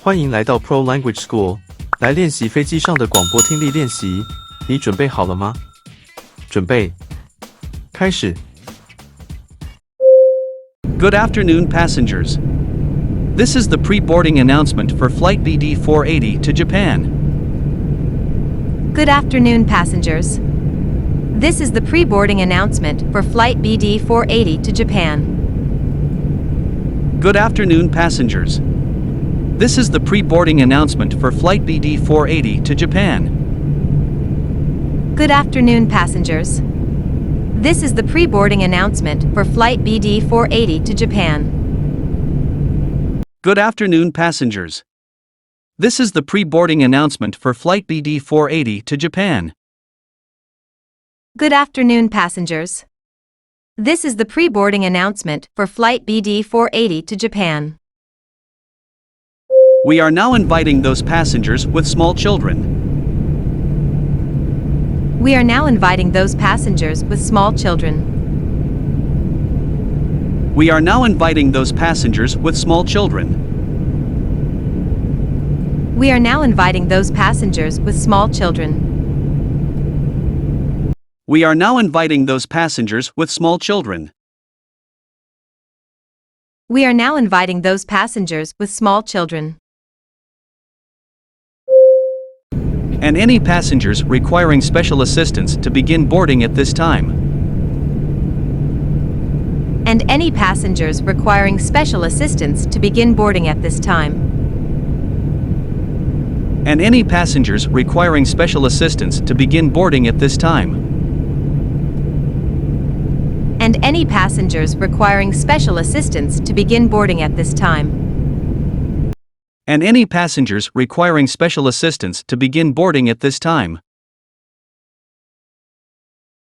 欢迎来到 Pro Language School， 来练习飞机上的广播听力练习。你准备好了吗？准备，开始。Good afternoon, passengers. This is the pre-boarding announcement for Flight BD480 to Japan. Good afternoon, passengers. This is the pre-boarding announcement for Flight BD480 to Japan. Good afternoon, passengers. This is the pre-boarding announcement for Flight BD480 to Japan. Good afternoon, passengers. This is the pre-boarding announcement for Flight BD480 to Japan. Good afternoon, passengers. This is the pre-boarding announcement for Flight BD480 to Japan. Good afternoon, passengers. This is the pre-boarding announcement for Flight BD480 to Japan. We are now inviting those passengers with small children. We are now inviting those passengers with small children. We are now inviting those passengers with small children. We are now inviting those passengers with small children. We are now inviting those passengers with small children. We are now inviting those passengers with small children. And any passengers requiring special assistance to begin boarding at this time. And any passengers requiring special assistance to begin boarding at this time. And any passengers requiring special assistance to begin boarding at this time. And any passengers requiring special assistance to begin boarding at this time. And any passengers requiring special assistance to begin boarding at this time.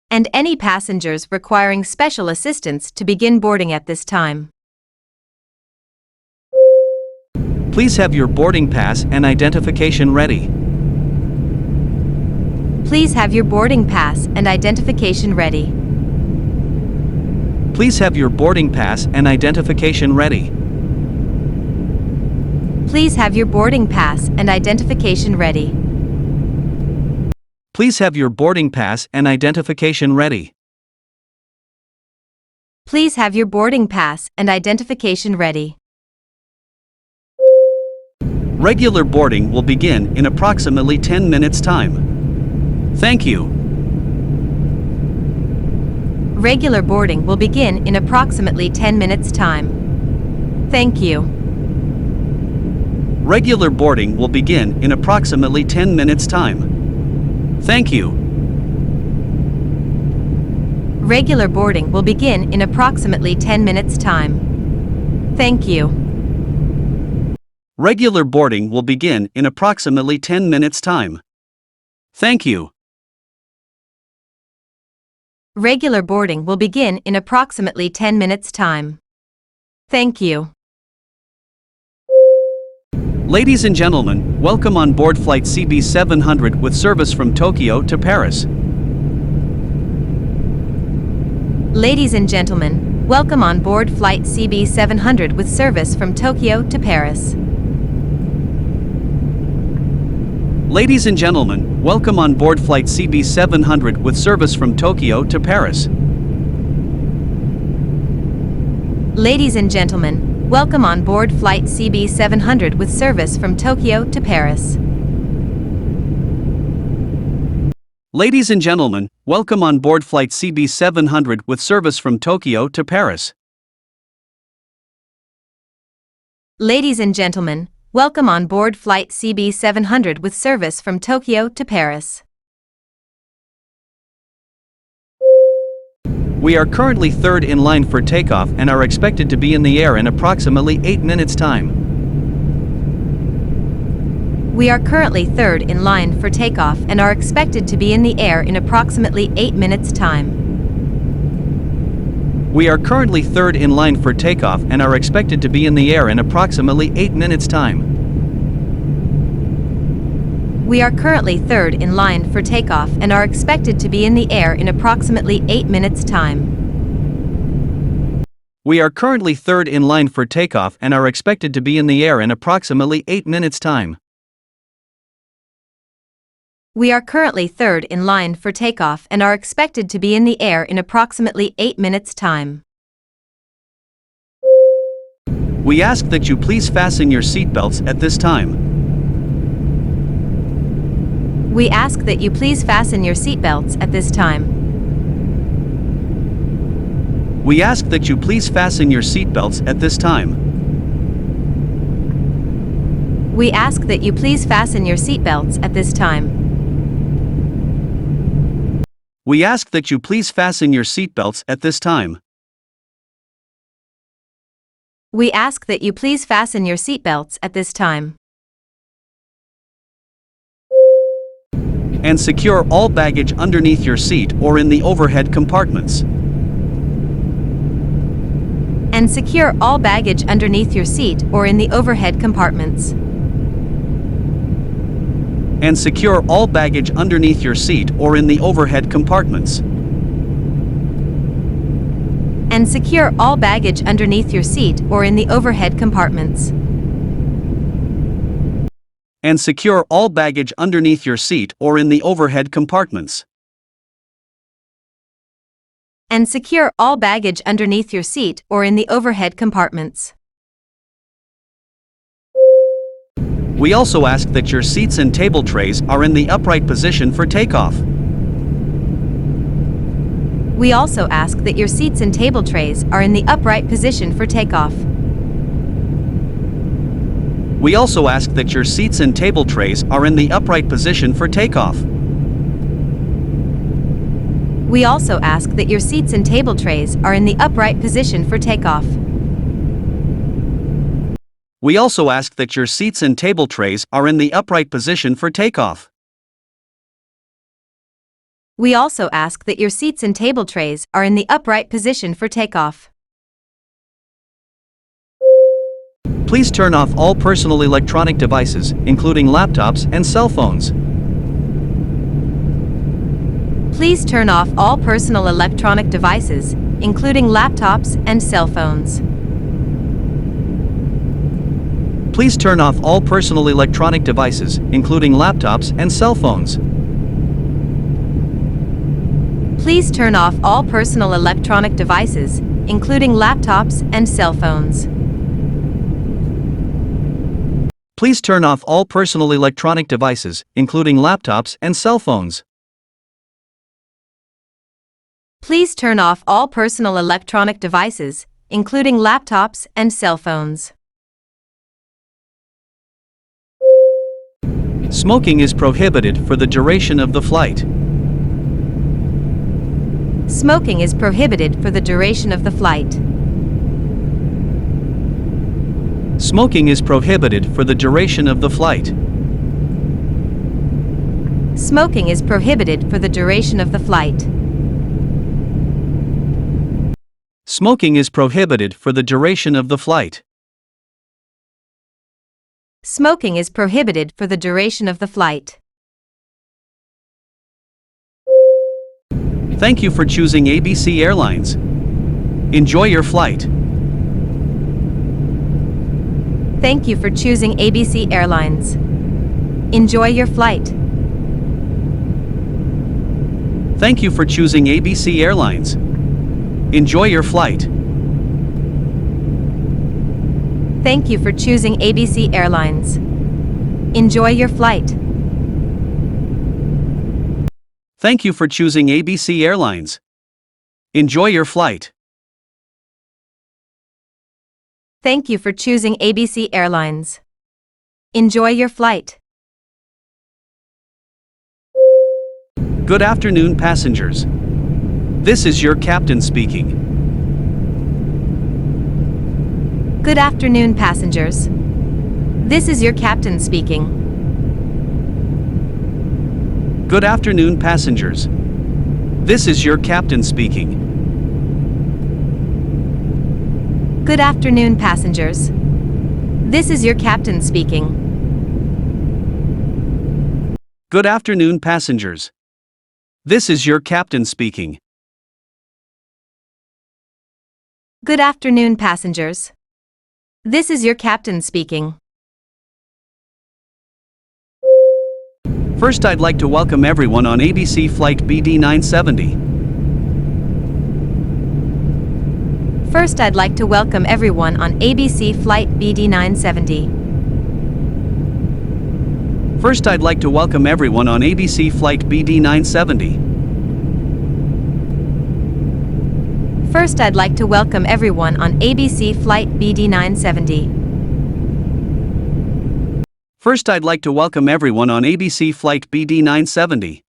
And any passengers requiring special assistance to begin boarding at this time. Please have your boarding pass and identification ready. Please have your boarding pass and identification ready. Please have your boarding pass and identification ready. Please have your boarding pass and identification ready. Please have your boarding pass and identification ready. Please have your boarding pass and identification ready. Regular boarding will begin in approximately 10 minutes' time. Thank you. Regular boarding will begin in approximately 10 minutes' time. Thank you. Regular boarding will begin in approximately 10 minutes' time. Thank you. Regular boarding will begin in approximately 10 minutes' time. Thank you. Regular boarding will begin in approximately 10 minutes' time. Thank you. Regular boarding will begin in approximately 10 minutes' time. Thank you. Ladies and gentlemen, welcome on board Flight CB700 with service from Tokyo to Paris. Ladies and gentlemen, welcome on board Flight CB700 with service from Tokyo to Paris. Ladies and gentlemen, welcome on board Flight CB700 with service from Tokyo to Paris. Ladies and gentlemen, welcome on board Flight CB700 with service from Tokyo to Paris. Ladies and gentlemen, welcome on board Flight CB700 with service from Tokyo to Paris. Ladies and gentlemen, welcome on board Flight CB700 with service from Tokyo to Paris. We are currently third in line for takeoff and are expected to be in the air in approximately 8 minutes' time. We are currently third in line for takeoff and are expected to be in the air in approximately 8 minutes' time. We are currently third in line for takeoff and are expected to be in the air in approximately 8 minutes' time. We are currently third in line for takeoff and are expected to be in the air in approximately 8 minutes' time. We are currently third in line for takeoff and are expected to be in the air in approximately 8 minutes' time. We are currently third in line for takeoff and are expected to be in the air in approximately 8 minutes' time. We ask that you please fasten your seatbelts at this time. We ask that you please fasten your seatbelts at this time. We ask that you please fasten your seatbelts at this time. We ask that you please fasten your seatbelts at this time. We ask that you please fasten your seatbelts at this time. We ask that you please fasten your seatbelts at this time. And secure all baggage underneath your seat or in the overhead compartments. And secure all baggage underneath your seat or in the overhead compartments. And secure all baggage underneath your seat or in the overhead compartments. And secure all baggage underneath your seat or in the overhead compartments. And secure all baggage underneath your seat or in the overhead compartments. And secure all baggage underneath your seat or in the overhead compartments. We also ask that your seats and table trays are in the upright position for takeoff. We also ask that your seats and table trays are in the upright position for takeoff. We also ask that your seats and table trays are in the upright position for takeoff. We also ask that your seats and table trays are in the upright position for takeoff. We also ask that your seats and table trays are in the upright position for takeoff. We also ask that your seats and table trays are in the upright position for takeoff. Please turn off all personal electronic devices, including laptops and cell phones. Please turn off all personal electronic devices, including laptops and cell phones. Please turn off all personal electronic devices, including laptops and cell phones. Please turn off all personal electronic devices, including laptops and cell phones. Please turn off all personal electronic devices, including laptops and cell phones. Please turn off all personal electronic devices, including laptops and cell phones. Smoking is prohibited for the duration of the flight. Smoking is prohibited for the duration of the flight. Smoking is prohibited for the duration of the flight. Smoking is prohibited for the duration of the flight. Smoking is prohibited for the duration of the flight. Smoking is prohibited for the duration of the flight. Thank you for choosing ABC Airlines. Enjoy your flight. Thank you for choosing ABC Airlines. Enjoy your flight. Thank you for choosing ABC Airlines. Enjoy your flight. Thank you for choosing ABC Airlines. Enjoy your flight. Thank you for choosing ABC Airlines. Enjoy your flight. Thank you for choosing ABC Airlines. Enjoy your flight. Good afternoon, passengers. This is your captain speaking. Good afternoon, passengers. This is your captain speaking. Good afternoon, passengers. This is your captain speaking. Good afternoon, passengers. This is your captain speaking. Good afternoon, passengers. This is your captain speaking. Good afternoon, passengers. This is your captain speaking. First, I'd like to welcome everyone on ABC Flight BD970. First, I'd like to welcome everyone on ABC Flight BD970. First, I'd like to welcome everyone on ABC Flight BD970. First, I'd like to welcome everyone on ABC Flight BD970. First, I'd like to welcome everyone on ABC Flight BD970.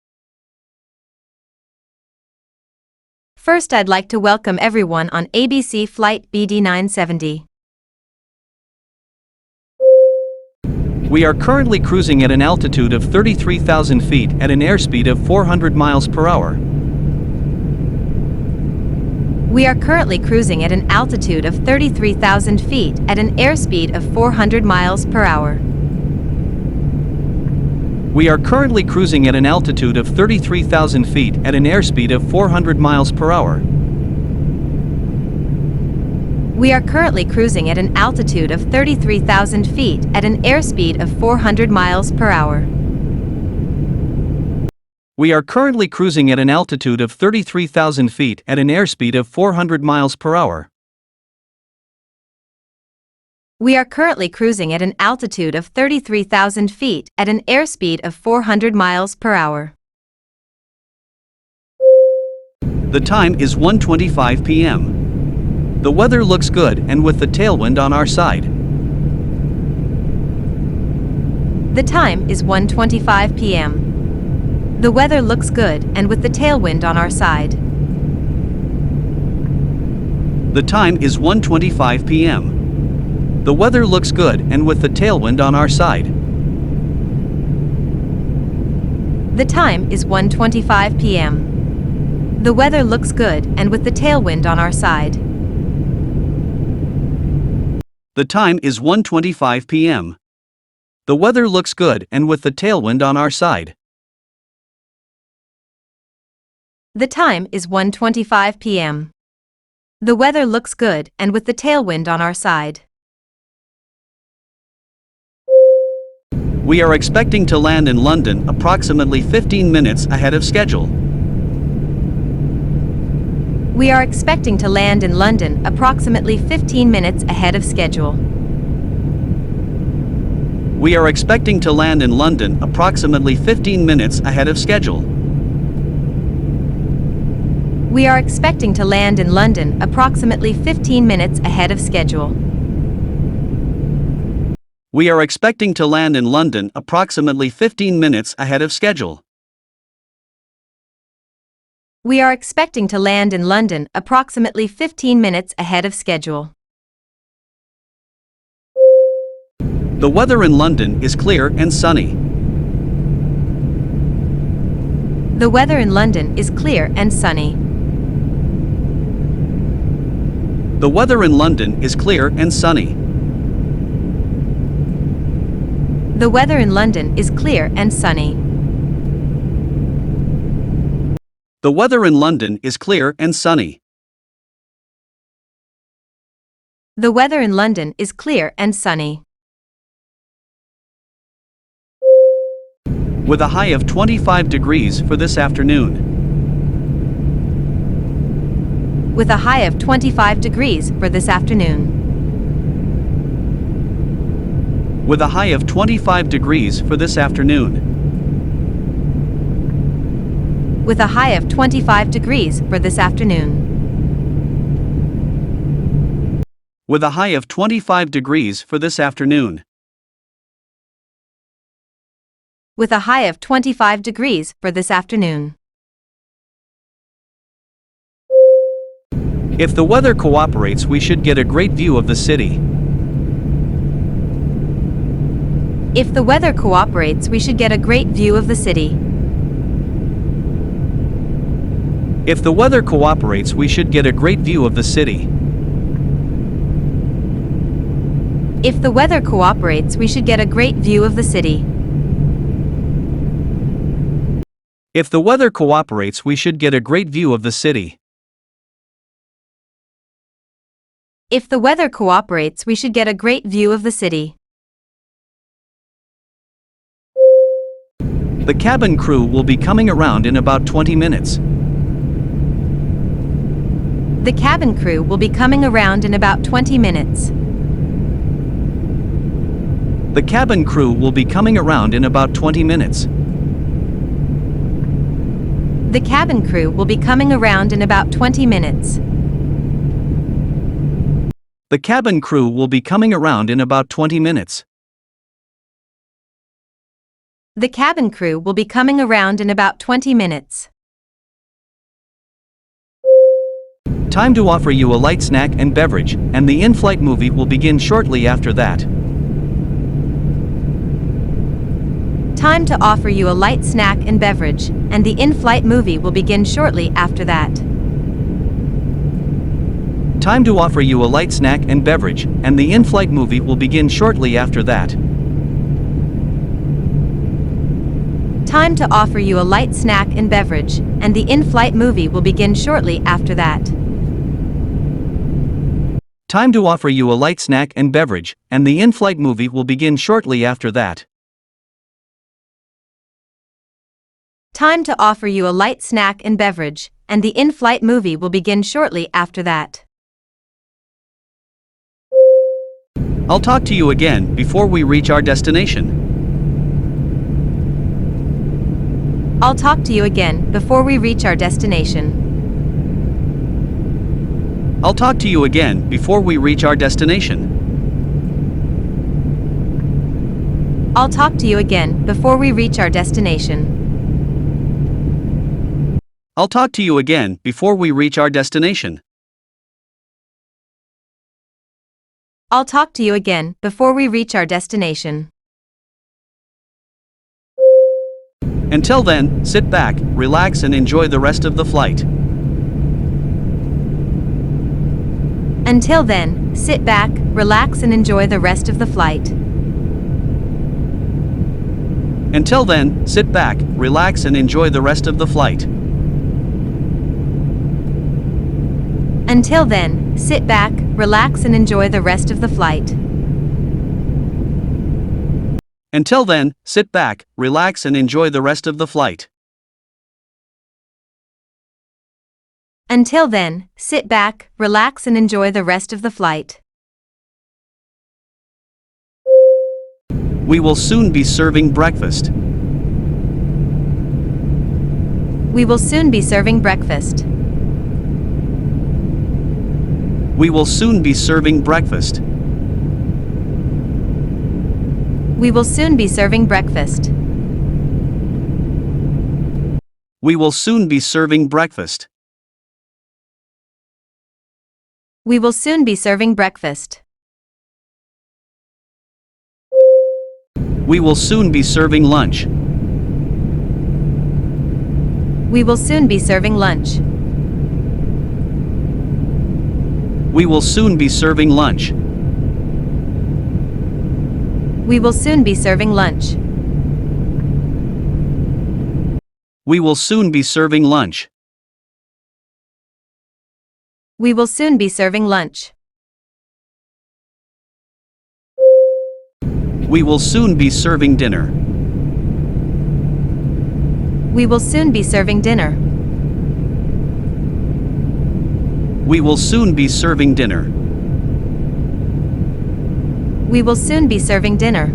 First, I'd like to welcome everyone on ABC Flight BD970. We are currently cruising at an altitude of 33,000 feet at an airspeed of 400 miles per hour. We are currently cruising at an altitude of 33,000 feet at an airspeed of 400 miles per hour. We are currently cruising at an altitude of 33,000 feet at an airspeed of 400 miles per hour. We are currently cruising at an altitude of 33,000 feet at an airspeed of 400 miles per hour. We are currently cruising at an altitude of 33,000 feet at an airspeed of 400 miles per hour. We are currently cruising at an altitude of 33,000 feet at an airspeed of 400 miles per hour. The time is 1:25 p.m. The weather looks good and with the tailwind on our side. The time is 1:25 p.m. The weather looks good and with the tailwind on our side. The time is 1:25 p.m. The weather looks good and with the tailwind on our side. The time is 1:25 p.m. The weather looks good and with the tailwind on our side. The time is 1:25 p.m. The weather looks good and with the tailwind on our side. The time is 1:25 p.m. The weather looks good and with the tailwind on our side. We are expecting to land in London approximately 15 minutes ahead of schedule. We are expecting to land in London approximately 15 minutes ahead of schedule. We are expecting to land in London approximately 15 minutes ahead of schedule. We are expecting to land in London approximately 15 minutes ahead of schedule. We are expecting to land in London approximately 15 minutes ahead of schedule. We are expecting to land in London approximately 15 minutes ahead of schedule. The weather in London is clear and sunny. The weather in London is clear and sunny. The weather in London is clear and sunny. The weather in London is clear and sunny. The weather in London is clear and sunny. The weather in London is clear and sunny. With a high of 25 degrees for this afternoon. With a high of 25 degrees for this afternoon. With a high of 25 degrees for this afternoon. With a high of 25 degrees for this afternoon. With a high of 25 degrees for this afternoon. With a high of 25 degrees for this afternoon. If the weather cooperates, we should get a great view of the city. If the weather cooperates, we should get a great view of the city. If the weather cooperates, we should get a great view of the city. If the weather cooperates, we should get a great view of the city. If the weather cooperates, we should get a great view of the city. If the weather cooperates, we should get a great view of the city. The cabin crew will be coming around in about 20 minutes. The cabin crew will be coming around in about 20 minutes. The cabin crew will be coming around in about 20 minutes. The cabin crew will be coming around in about 20 minutes. The cabin crew will be coming around in about 20 minutes. The cabin crew will be coming around in about 20 minutes. Time to offer you a light snack and beverage, and the in-flight movie will begin shortly after that. Time to offer you a light snack and beverage, and the in-flight movie will begin shortly after that. Time to offer you a light snack and beverage, and the in-flight movie will begin shortly after that. Time to offer you a light snack and beverage, and the in-flight movie will begin shortly after that. Time to offer you a light snack and beverage, and the in-flight movie will begin shortly after that. Time to offer you a light snack and beverage, and the in-flight movie will begin shortly after that. I'll talk to you again before we reach our destination. I'll talk to you again before we reach our destination. I'll talk to you again before we reach our destination. I'll talk to you again before we reach our destination. I'll talk to you again before we reach our destination. I'll talk to you again before we reach our destination. Until then, sit back, relax, and enjoy the rest of the flight. Until then, sit back, relax, and enjoy the rest of the flight. Until then, sit back, relax, and enjoy the rest of the flight. Until then, sit back, relax, and enjoy the rest of the flight. Until then, sit back, relax, and enjoy the rest of the flight. Until then, sit back, relax, and enjoy the rest of the flight. We will soon be serving breakfast. We will soon be serving breakfast. We will soon be serving breakfast. We will soon be serving breakfast. We will soon be serving breakfast. We will soon be serving breakfast. We will soon be serving lunch. We will soon be serving lunch. We will soon be serving lunch. We will soon be serving lunch. We will soon be serving lunch. We will soon be serving lunch. We will soon be serving dinner. We will soon be serving dinner. We will soon be serving dinner. We will soon be serving dinner.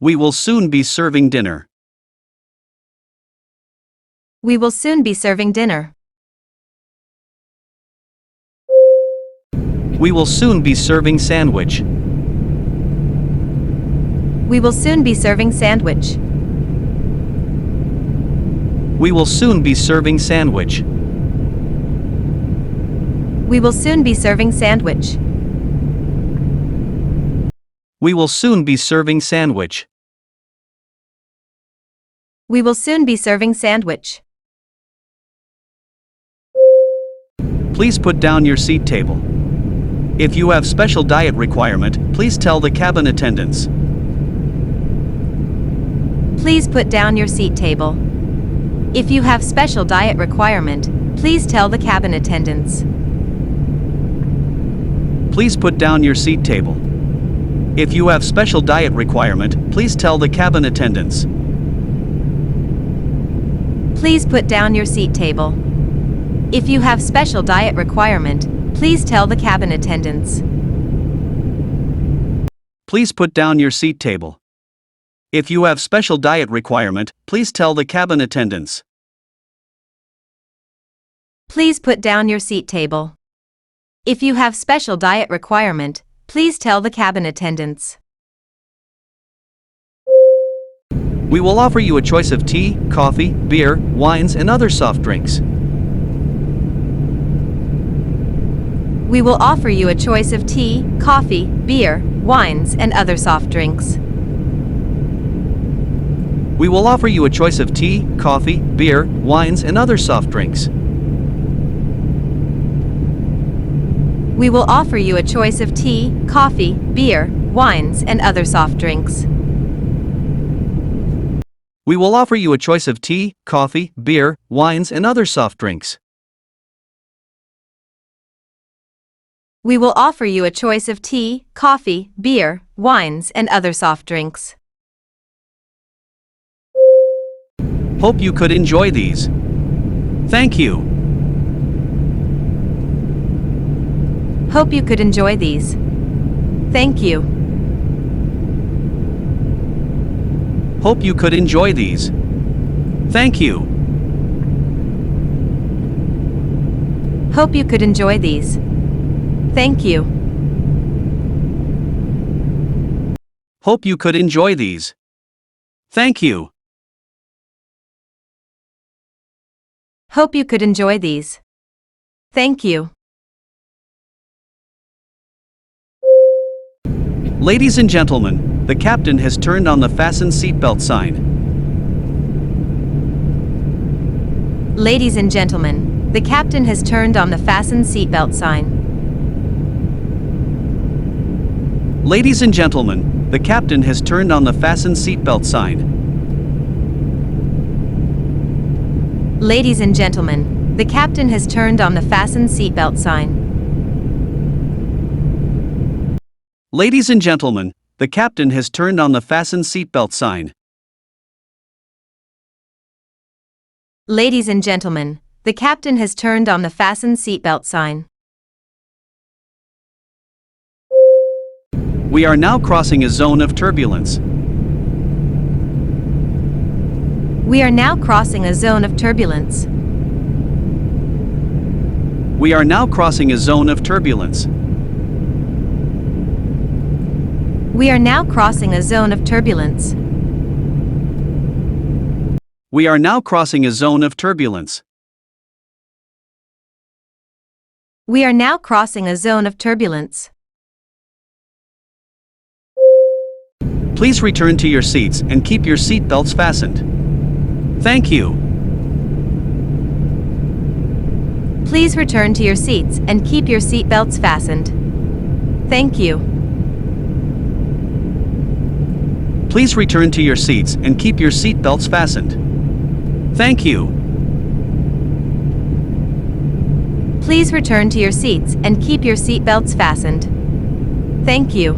We will soon be serving dinner. We will soon be serving dinner. We will soon be serving sandwich. We will soon be serving sandwich. We will soon be serving sandwich. We will soon be serving sandwich. We will soon be serving sandwich. We will soon be serving sandwich. Please put down your seat table. If you have special diet requirement, please tell the cabin attendants. Please put down your seat table. If you have special diet requirement, please tell the cabin attendants. please put down your seat table. If you have special diet requirement, please tell the cabin attendants. Please put down your seat table. If you have special diet requirement, please tell the cabin attendants. Please put down your seat table. If you have special diet requirement, please tell the cabin attendants. Please put down your seat table. If you have special diet requirement, please tell the cabin attendants. We will offer you a choice of tea, coffee, beer, wines, and other soft drinks. We will offer you a choice of tea, coffee, beer, wines, and other soft drinks. We will offer you a choice of tea, coffee, beer, wines, and other soft drinks. We will offer you a choice of tea, coffee, beer, wines, and other soft drinks. We will offer you a choice of tea, coffee, beer, wines, and other soft drinks. We will offer you a choice of tea, coffee, beer, wines, and other soft drinks. Hope you could enjoy these. Thank you. Hope you could enjoy these. Thank you. Hope you could enjoy these. Thank you. Hope you could enjoy these. Thank you. Hope you could enjoy these. Thank you. Hope you could enjoy these. Thank you. Ladies and gentlemen, the captain has turned on the fasten seatbelt sign. Ladies and gentlemen, the captain has turned on the fasten seatbelt sign. Ladies and gentlemen, the captain has turned on the fasten seatbelt sign. Ladies and gentlemen, the captain has turned on the fasten seatbelt sign. Ladies and gentlemen, the captain has turned on the fasten seatbelt sign. Ladies and gentlemen, the captain has turned on the fasten seatbelt sign. We are now crossing a zone of turbulence. We are now crossing a zone of turbulence. We are now crossing a zone of turbulence. We are now crossing a zone of turbulence. We are now crossing a zone of turbulence. We are now crossing a zone of turbulence. Please return to your seats and keep your seat belts fastened. Thank you. Please return to your seats and keep your seat belts fastened. Thank you. Please return to your seats and keep your seat belts fastened. Thank you. Please return to your seats and keep your seat belts fastened. Thank you.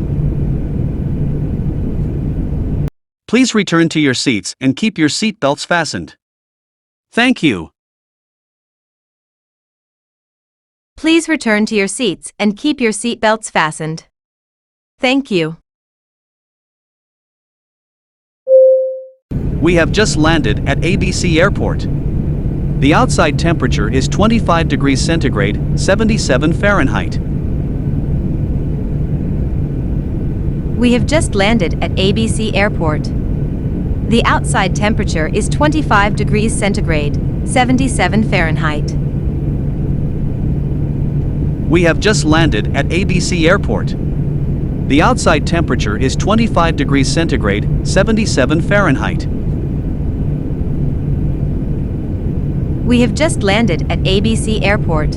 Please return to your seats and keep your seat belts fastened. Thank you. Please return to your seats and keep your seat belts fastened. Thank you. We have just landed at ABC Airport. The outside temperature is 25 degrees centigrade, 77 Fahrenheit. We have just landed at ABC Airport. The outside temperature is 25 degrees centigrade, 77 Fahrenheit. We have just landed at ABC Airport. The outside temperature is 25 degrees centigrade, 77 Fahrenheit. We have just landed at ABC Airport.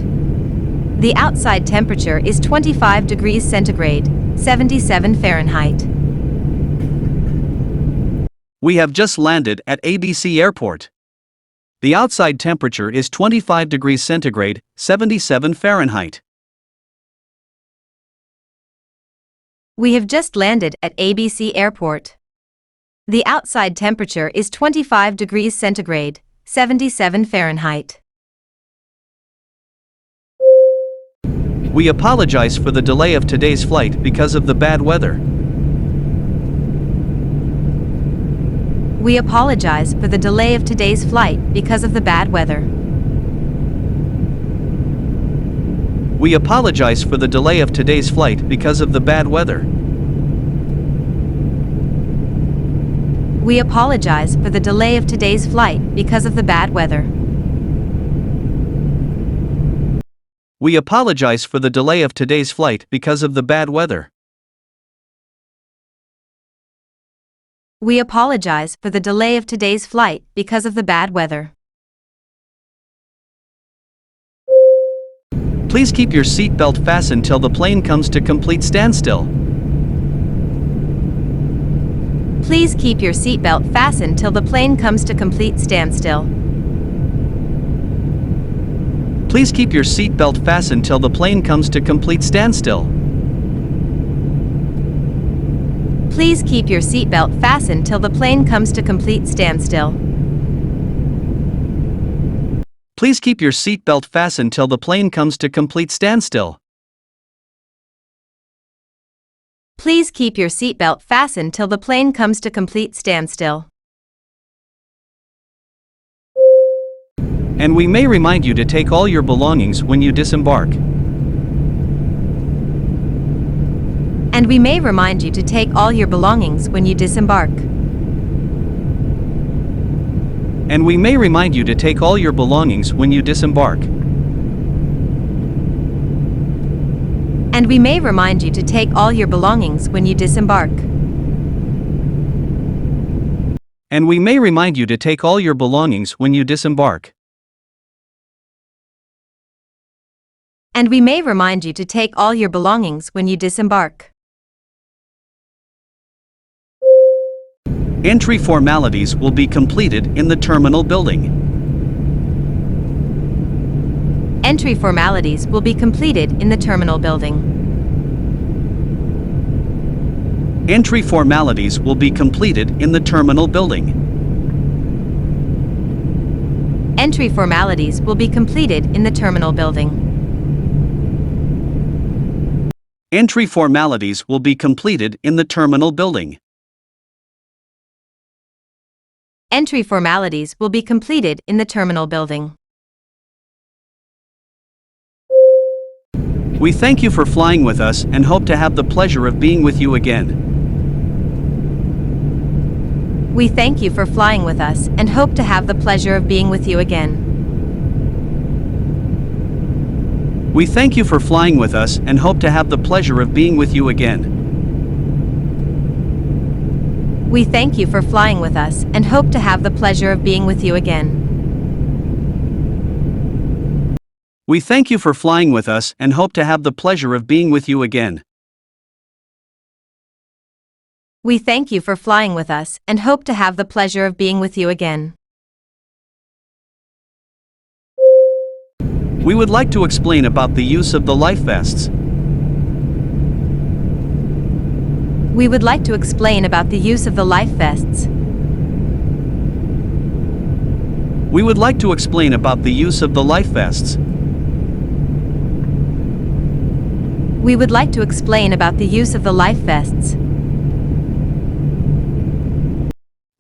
The outside temperature is 25 degrees centigrade, 77 Fahrenheit. We have just landed at ABC Airport. The outside temperature is 25 degrees centigrade, 77 Fahrenheit. We have just landed at ABC Airport. The outside temperature is 25 degrees centigrade, 77 Fahrenheit. We apologize for the delay of today's flight because of the bad weather. We apologize for the delay of today's flight because of the bad weather. We apologize for the delay of today's flight because of the bad weather. We apologize for the delay of today's flight because of the bad weather. We apologize for the delay of today's flight because of the bad weather. We apologize for the delay of today's flight because of the bad weather. Please keep your seatbelt fastened till the plane comes to complete standstill. Please keep your seatbelt fastened till the plane comes to complete standstill. Please keep your seatbelt fastened till the plane comes to complete standstill. Please keep your seatbelt fastened till the plane comes to complete standstill. Please keep your seatbelt fastened till the plane comes to complete standstill. Please keep your seatbelt fastened till the plane comes to complete standstill. And we may remind you to take all your belongings when you disembark. And we may remind you to take all your belongings when you disembark. And we may remind you to take all your belongings when you disembark. And we may remind you to take all your belongings when you disembark. And we may remind you to take all your belongings when you disembark. And we may remind you to take all your belongings when you disembark. Entry formalities will be completed in the terminal building. Entry formalities will be completed in the terminal building. Entry formalities will be completed in the terminal building. Entry formalities will be completed in the terminal building. Entry formalities will be completed in the terminal building. Entry formalities will be completed in the terminal building. We thank you for flying with us and hope to have the pleasure of being with you again. We thank you for flying with us and hope to have the pleasure of being with you again. We thank you for flying with us and hope to have the pleasure of being with you again. We thank you for flying with us and hope to have the pleasure of being with you again. We thank you for flying with us and hope to have the pleasure of being with you again. We thank you for flying with us and hope to have the pleasure of being with you again. We would like to explain about the use of the life vests. We would like to explain about the use of the life vests. We would like to explain about the use of the life vests. We would like to explain about the use of the life vests.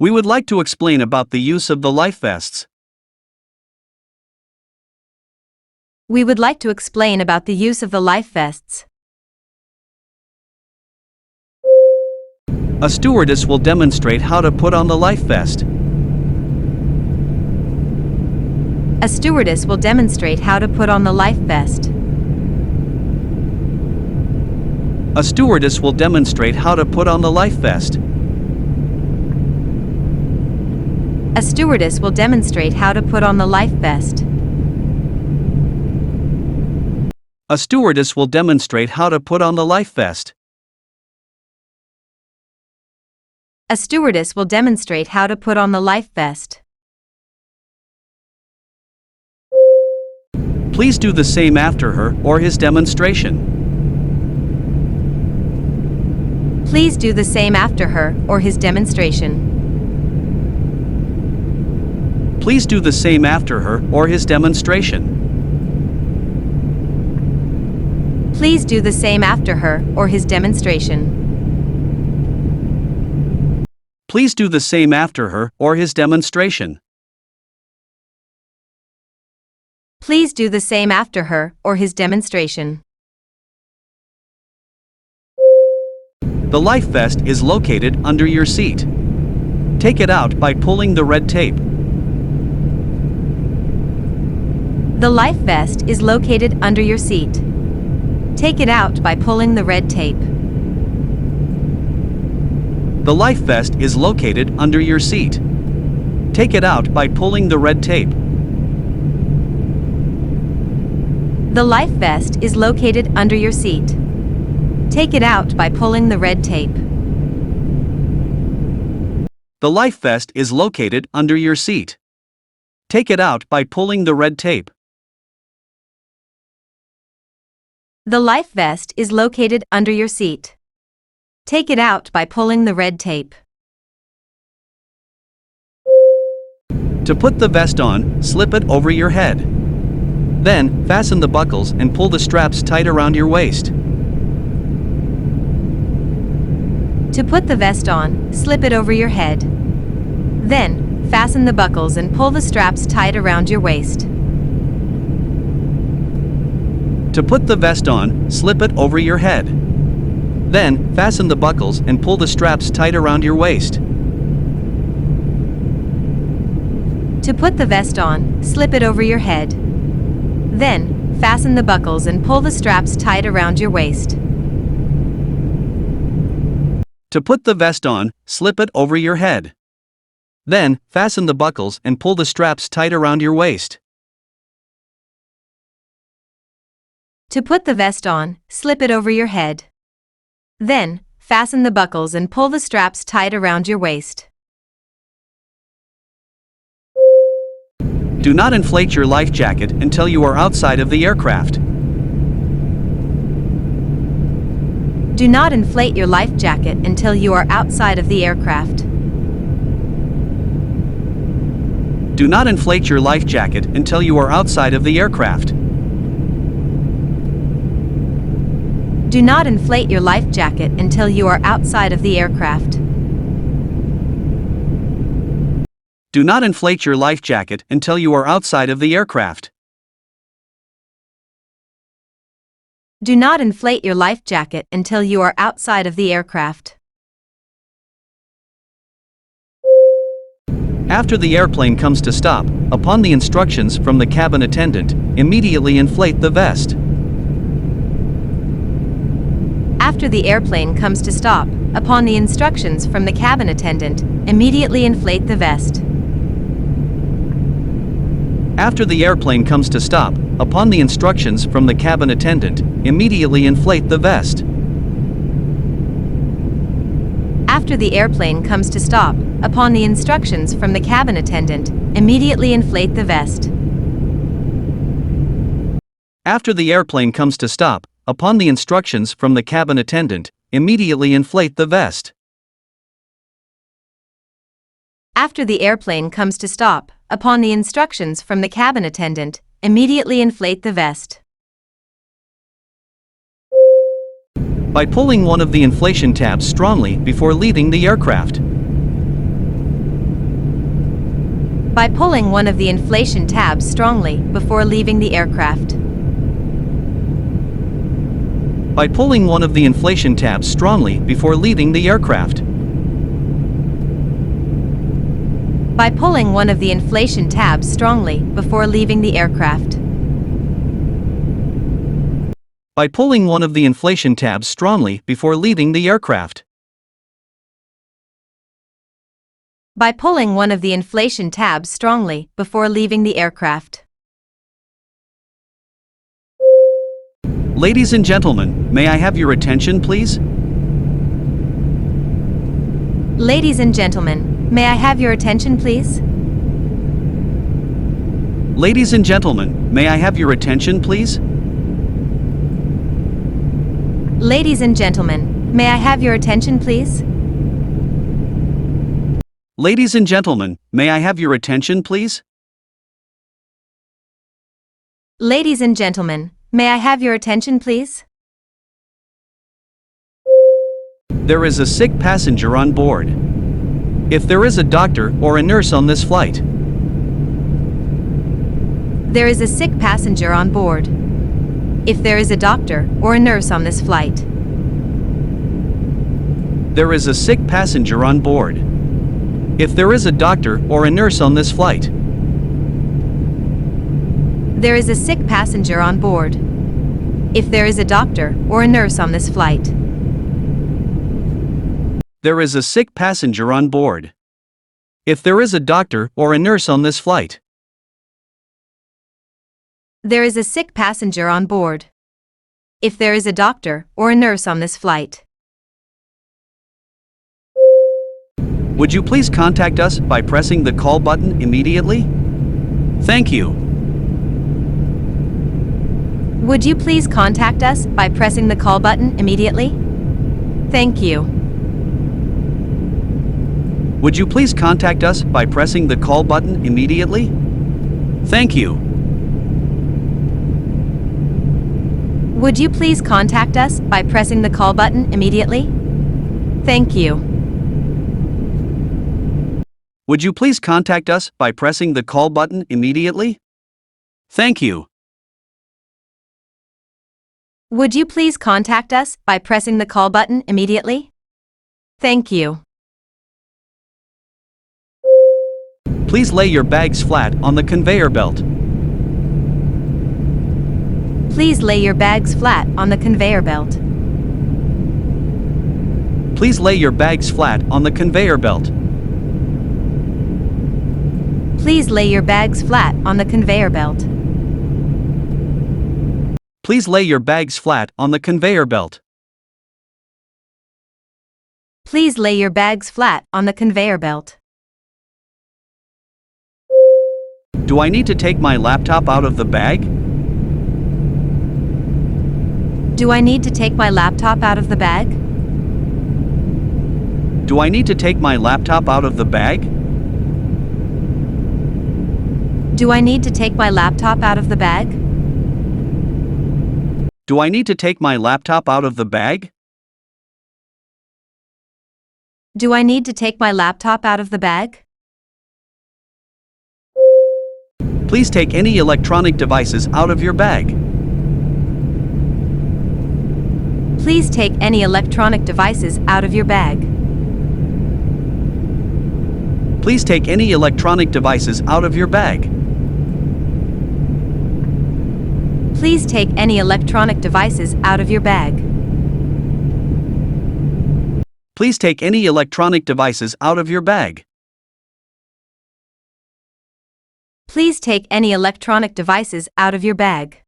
We would like to explain about the use of the life vests. We would like to explain about the use of the life vests. A stewardess will demonstrate how to put on the life vest. A stewardess will demonstrate how to put on the life vest. A stewardess will demonstrate how to put on the life vest. A stewardess will demonstrate how to put on the life vest. A stewardess will demonstrate how to put on the life vest. A stewardess will demonstrate how to put on the life vest. Please do the same after her or his demonstration. Please do the same after her or his demonstration. Please do the same after her or his demonstration. Please do the same after her or his demonstration. Please do the same after her or his demonstration. Please do the same after her or his demonstration. The life vest is located under your seat. Take it out by pulling the red tape. The life vest is located under your seat. Take it out by pulling the red tape. The life vest is located under your seat. Take it out by pulling the red tape. The life vest is located under your seat. Take it out by pulling the red tape. The life vest is located under your seat. Take it out by pulling the red tape. The life vest is located under your seat. Take it out by pulling the red tape. To put the vest on, slip it over your head. Then, fasten the buckles and pull the straps tight around your waist. To put the vest on, slip it over your head. Then, fasten the buckles and pull the straps tight around your waist. To put the vest on, slip it over your head. Then, fasten the buckles and pull the straps tight around your waist. To put the vest on, slip it over your head. Then, fasten the buckles and pull the straps tight around your waist. To put the vest on, slip it over your head. Then, fasten the buckles and pull the straps tight around your waist. To put the vest on, slip it over your head. Then, fasten the buckles and pull the straps tight around your waist. Do not inflate your life jacket until you are outside of the aircraft. Do not inflate your life jacket until you are outside of the aircraft. Do not inflate your life jacket until you are outside of the aircraft. Do not inflate your life jacket until you are outside of the aircraft. Do not inflate your life jacket until you are outside of the aircraft. Do not inflate your life jacket until you are outside of the aircraft. After the airplane comes to stop, upon the instructions from the cabin attendant, immediately inflate the vest. After the airplane comes to stop, upon the instructions from the cabin attendant, immediately inflate the vest. After the airplane comes to stop, upon the instructions from the cabin attendant, immediately inflate the vest. After the airplane comes to stop, upon the instructions from the cabin attendant, immediately inflate the vest. After the airplane comes to stop, upon the instructions from the cabin attendant, immediately inflate the vest. After the airplane comes to stop, upon the instructions from the cabin attendant, immediately inflate the vest. By pulling one of the inflation tabs strongly before leaving the aircraft. By pulling one of the inflation tabs strongly before leaving the aircraft. By pulling one of the inflation tabs strongly before leaving the aircraft. By pulling one of the inflation tabs strongly before leaving the aircraft. By pulling one of the inflation tabs strongly before leaving the aircraft. By pulling one of the inflation tabs strongly before leaving the aircraft. Ladies and gentlemen, may I have your attention, please? Ladies and gentlemen, may I have your attention, please? Ladies and gentlemen, may I have your attention, please? Ladies and gentlemen, May I have your attention, please? Ladies and gentlemen, may I have your attention, please? Ladies and gentlemen, may I have your attention, please? There is a sick passenger on board. If there is a doctor or a nurse on this flight, There is a sick passenger on board. If there is a doctor or a nurse on this flight. there is a sick passenger on board. If there is a doctor or a nurse on this flight, There is a sick passenger on board. If there is a doctor or a nurse on this flight. there is a sick passenger on board. If there is a doctor or a nurse on this flight, There is a sick passenger on board. If there is a doctor or a nurse on this flight. would you please contact us by pressing the call button immediately? Thank you. Would you please contact us by pressing the call button immediately? Thank you. Would you please contact us by pressing the call button immediately? Thank you. Would you please contact us by pressing the call button immediately? Thank you. Would you please contact us by pressing the call button immediately? Thank you. Would you please contact us by pressing the call button immediately? Thank you. Please lay your bags flat on the conveyor belt. Please lay your bags flat on the conveyor belt. Please lay your bags flat on the conveyor belt. Please lay your bags flat on the conveyor belt. Please lay your bags flat on the conveyor belt. Please lay your bags flat on the conveyor belt. Do I need to take my laptop out of the bag? Do I need to take my laptop out of the bag? Do I need to take my laptop out of the bag? Do I need to take my laptop out of the bag? Do I need to take my laptop out of the bag? Do I need to take my laptop out of the bag? Please take any electronic devices out of your bag. Please take any electronic devices out of your bag. Please take any electronic devices out of your bag. Please take any electronic devices out of your bag. Please take any electronic devices out of your bag. Please take any electronic devices out of your bag.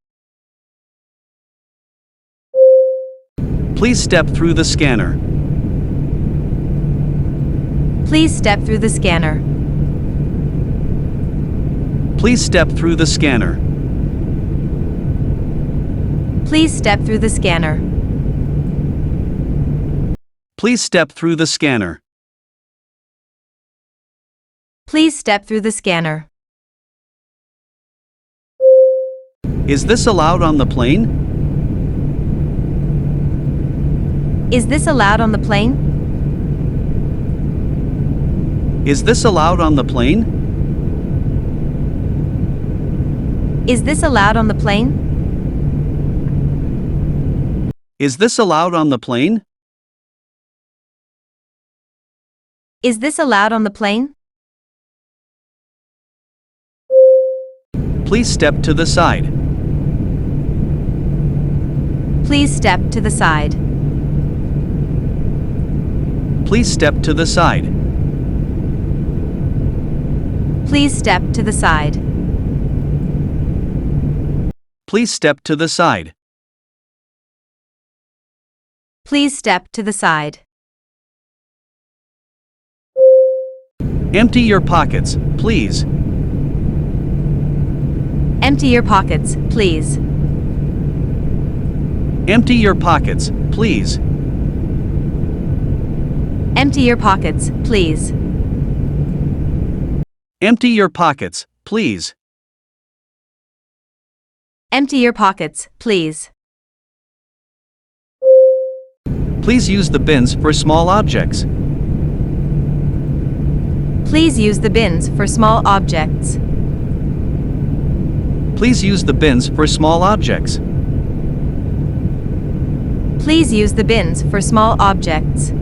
Please step through the scanner. Please step through the scanner. Please step through the scanner. Please step through the scanner. Please step through the scanner. Please step through the scanner. Is this allowed on the plane? Is this allowed on the plane? Is this allowed on the plane? Is this allowed on the plane? Is this allowed on the plane? Is this allowed on the plane? Please step to the side. Please step to the side. Please step to the side. Please step to the side. Please step to the side. Please step to the side. Empty your pockets, please. Empty your pockets, please. Empty your pockets, please. Empty your pockets, please. Empty your pockets, please. Empty your pockets, please. Please use the bins for small objects. Please use the bins for small objects. Please use the bins for small objects. Please use the bins for small objects.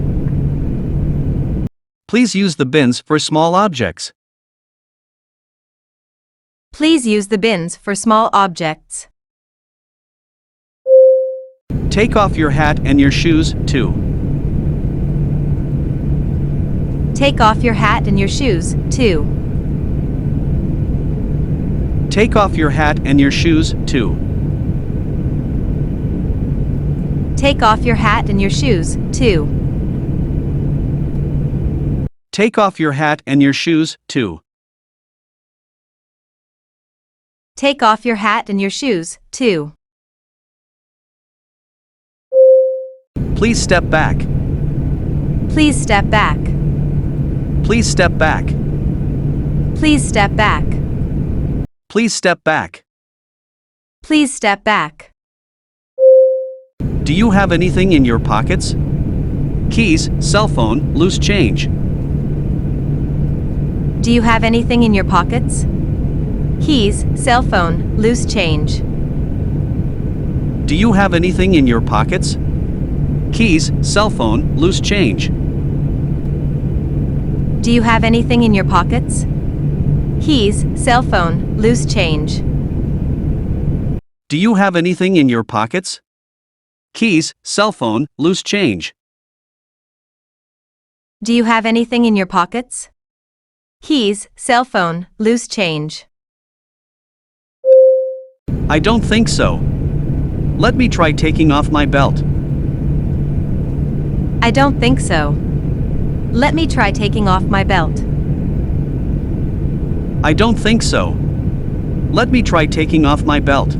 Please use the bins for small objects. Please use the bins for small objects. Take off your hat and your shoes, too. Take off your hat and your shoes, too. Take off your hat and your shoes, too. Take off your hat and your shoes, too. Take off your hat and your shoes, too. Take off your hat and your shoes, too. Please step back. Please step back. Please step back. Please step back. Please step back. Please step back. Do you have anything in your pockets? Keys, cell phone, loose change. Do you have anything in your pockets? Keys, cell phone, loose change. Do you have anything in your pockets? Keys, cell phone, loose change. Do you have anything in your pockets? Keys, cell phone, loose change. Do you have anything in your pockets? Keys, cell phone, loose change. Do you have anything in your pockets? Keys, cell phone, loose change. I don't think so. Let me try taking off my belt. I don't think so. Let me try taking off my belt. I don't think so. Let me try taking off my belt.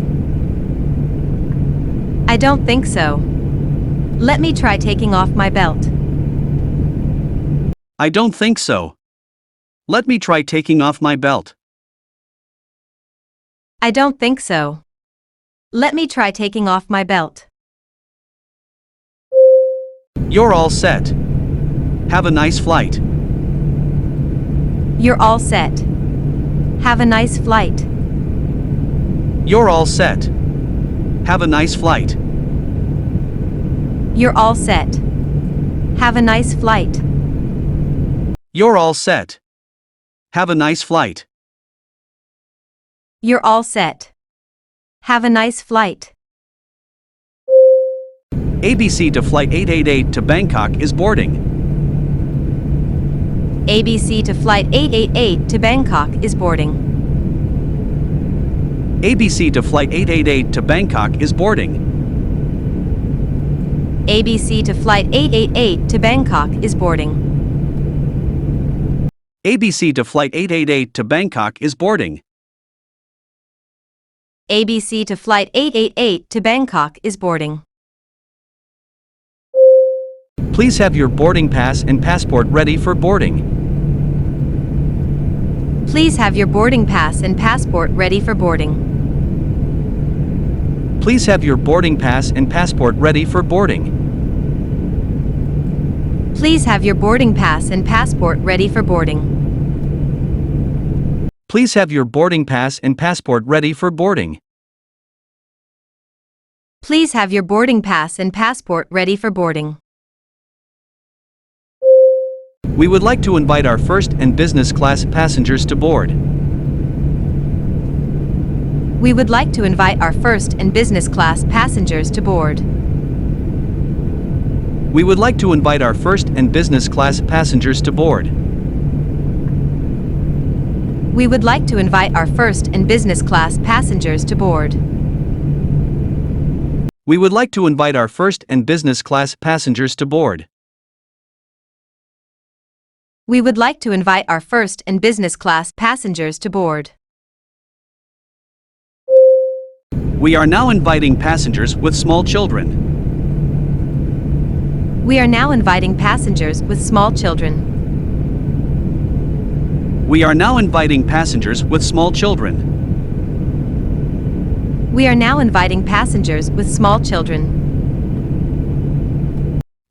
I don't think so. Let me try taking off my belt. I don't think so. Let me try taking off my belt. I don't think so. Let me try taking off my belt. You're all set. Have a nice flight. You're all set. Have a nice flight. You're all set. Have a nice flight. You're all set. Have a nice flight. You're all set. Have a nice flight. You're all set. Have a nice flight. ABC to Flight 888 to Bangkok is boarding. ABC to Flight 888 to Bangkok is boarding. ABC to Flight 888 to Bangkok is boarding. ABC to Flight 888 to Bangkok is boarding. ABC to Flight 888 to Bangkok is boarding. ABC to Flight 888 to Bangkok is boarding. Please have your boarding pass and passport ready for boarding. Please have your boarding pass and passport ready for boarding. Please have your boarding pass and passport ready for boarding. Please have your boarding pass and passport ready for boarding. Please have your boarding pass and passport ready for boarding. Please have your boarding pass and passport ready for boarding. We would like to invite our first and business class passengers to board. We would like to invite our first and business class passengers to board. We would like to invite our first and business class passengers to board. We would like to invite our first and business class passengers to board. We would like to invite our first and business class passengers to board. We would like to invite our first and business class passengers to board. We are now inviting passengers with small children. We are now inviting passengers with small children. We are now inviting passengers with small children. We are now inviting passengers with small children.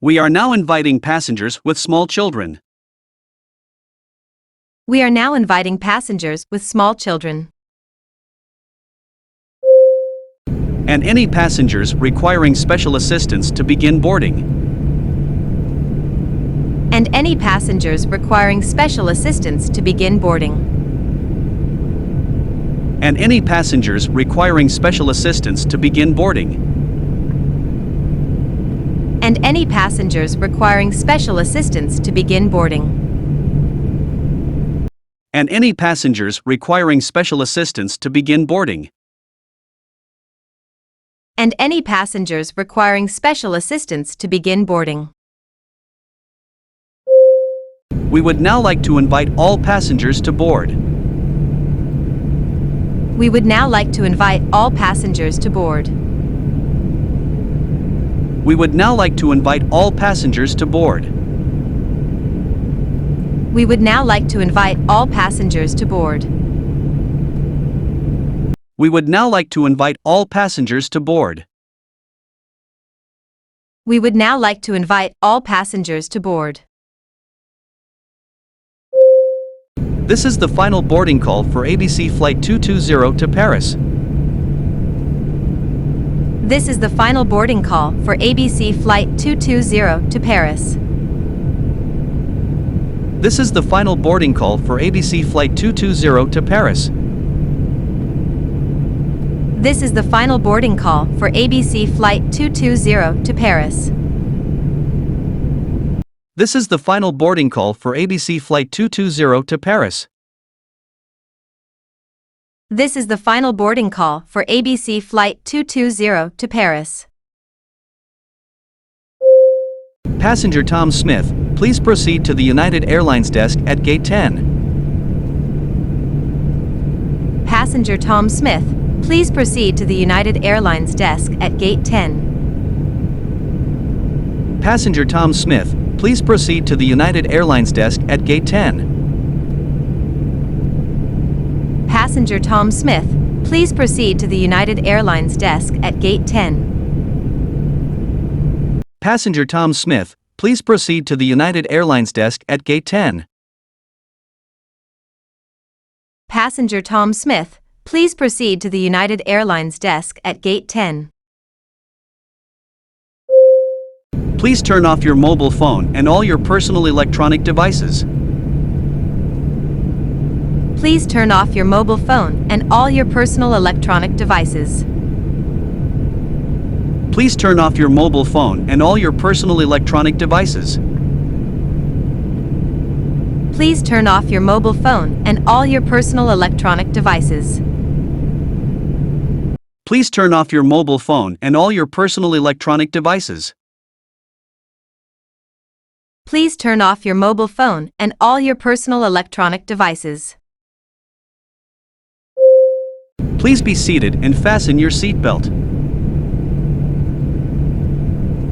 We are now inviting passengers with small children. We are now inviting passengers with small children. And any passengers requiring special assistance to begin boarding. And any passengers requiring special assistance to begin boarding. And any passengers requiring special assistance to begin boarding. And any passengers requiring special assistance to begin boarding. And any passengers requiring special assistance to begin boarding. And any passengers requiring special assistance to begin boarding. We would now like to invite all passengers to board. We would now like to invite all passengers to board. We would now like to invite all passengers to board. We would now like to invite all passengers to board. We would now like to invite all passengers to board. We would now like to invite all passengers to board. This is the final boarding call for ABC Flight 220 to Paris. This is the final boarding call for ABC Flight 220 to Paris. This is the final boarding call for ABC Flight 220 to Paris. This is the final boarding call for ABC Flight 220 to Paris. This is the final boarding call for ABC Flight 220 to Paris. This is the final boarding call for ABC Flight 220 to Paris. Passenger Tom Smith, please proceed to the United Airlines desk at Gate 10. Passenger Tom Smith, please proceed to the United Airlines desk at Gate 10. Passenger Tom Smith, please proceed to the United Airlines desk at Gate 10. Passenger Tom Smith, please proceed to the United Airlines desk at Gate 10. Passenger Tom Smith, please proceed to the United Airlines desk at Gate 10. Passenger Tom Smith, please proceed to the United Airlines desk at Gate 10. Please turn off your mobile phone and all your personal electronic devices. Please turn off your mobile phone and all your personal electronic devices. Please turn off your mobile phone and all your personal electronic devices. Please turn off your mobile phone and all your personal electronic devices. Please turn off your mobile phone and all your personal electronic devices. Please turn off your mobile phone and all your personal electronic devices. Please be seated and fasten your seatbelt.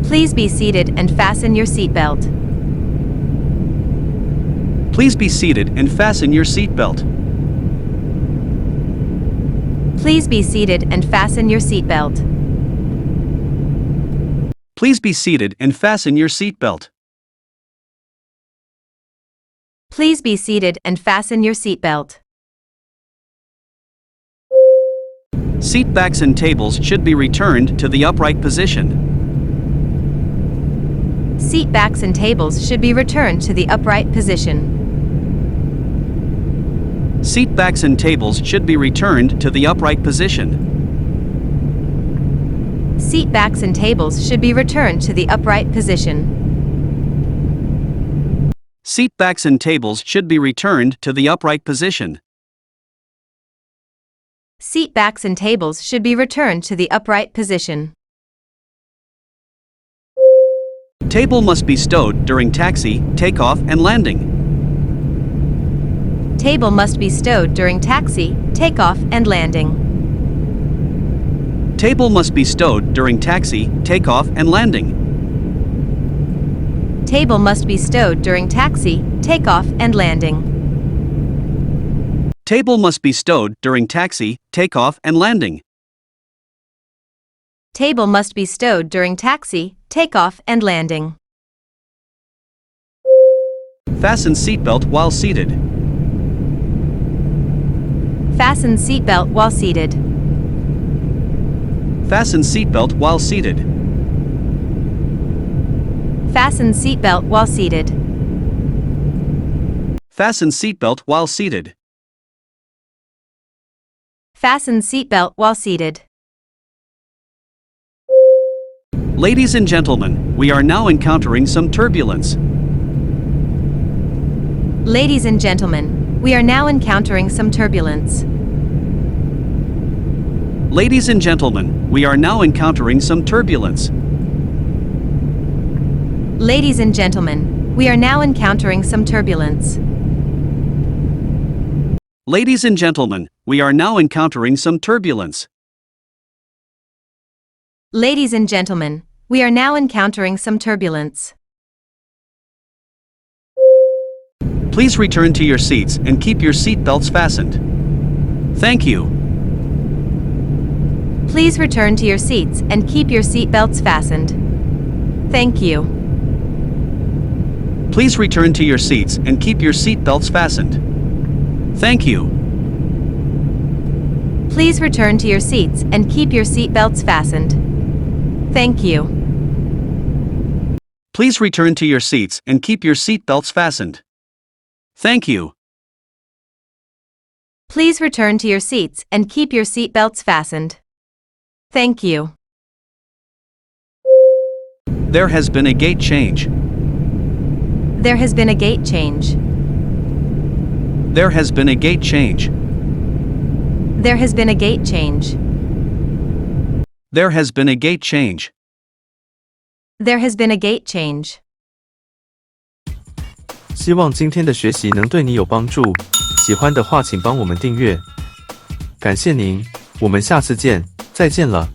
Please be seated and fasten your seatbelt. Please be seated and fasten your seatbelt. Please be seated and fasten your seatbelt. Please be seated and fasten your seatbelt. Please be seated and fasten your seatbelt. Seat backs and tables should be returned to the upright position. Seat backs and tables should be returned to the upright position. Seat backs and tables should be returned to the upright position. Seat backs and tables should be returned to the upright position. Seat backs and tables should be returned to the upright position. Seat backs and tables should be returned to the upright position. Table must be stowed during taxi, takeoff, and landing. Table must be stowed during taxi, takeoff, and landing. Table must be stowed during taxi, takeoff, and landing. Table must be stowed during taxi, takeoff, and landing. Table must be stowed during taxi, takeoff, and landing. Table must be stowed during taxi, takeoff, and landing. Fasten seatbelt while seated. Fasten seatbelt while seated. Fasten seatbelt while seated. Fasten seatbelt while seated. Fasten seatbelt while seated. Fasten seatbelt while seated. Ladies and gentlemen, we are now encountering some turbulence. Ladies and gentlemen, we are now encountering some turbulence. Ladies and gentlemen, we are now encountering some turbulence. Ladies and gentlemen, we are now encountering some turbulence. Ladies and gentlemen, we are now encountering some turbulence. Ladies and gentlemen, we are now encountering some turbulence. Please return to your seats and keep your seat belts fastened. Thank you. Please return to your seats and keep your seat belts fastened. Thank you. Please return to your seats and keep your seat belts fastened. Thank you. Please return to your seats and keep your seat belts fastened. Thank you. Please return to your seats and keep your seat belts fastened. Thank you. Please return to your seats and keep your seat belts fastened. Thank you. There has been a gate change. There has been a gate change. There has been a gate change. There has been a gate change. There has been a gate change. There has been a gate change. 希望今天的学习能对你有帮助。喜欢的话，请帮我们订阅。感谢您，我们下次见，再见了。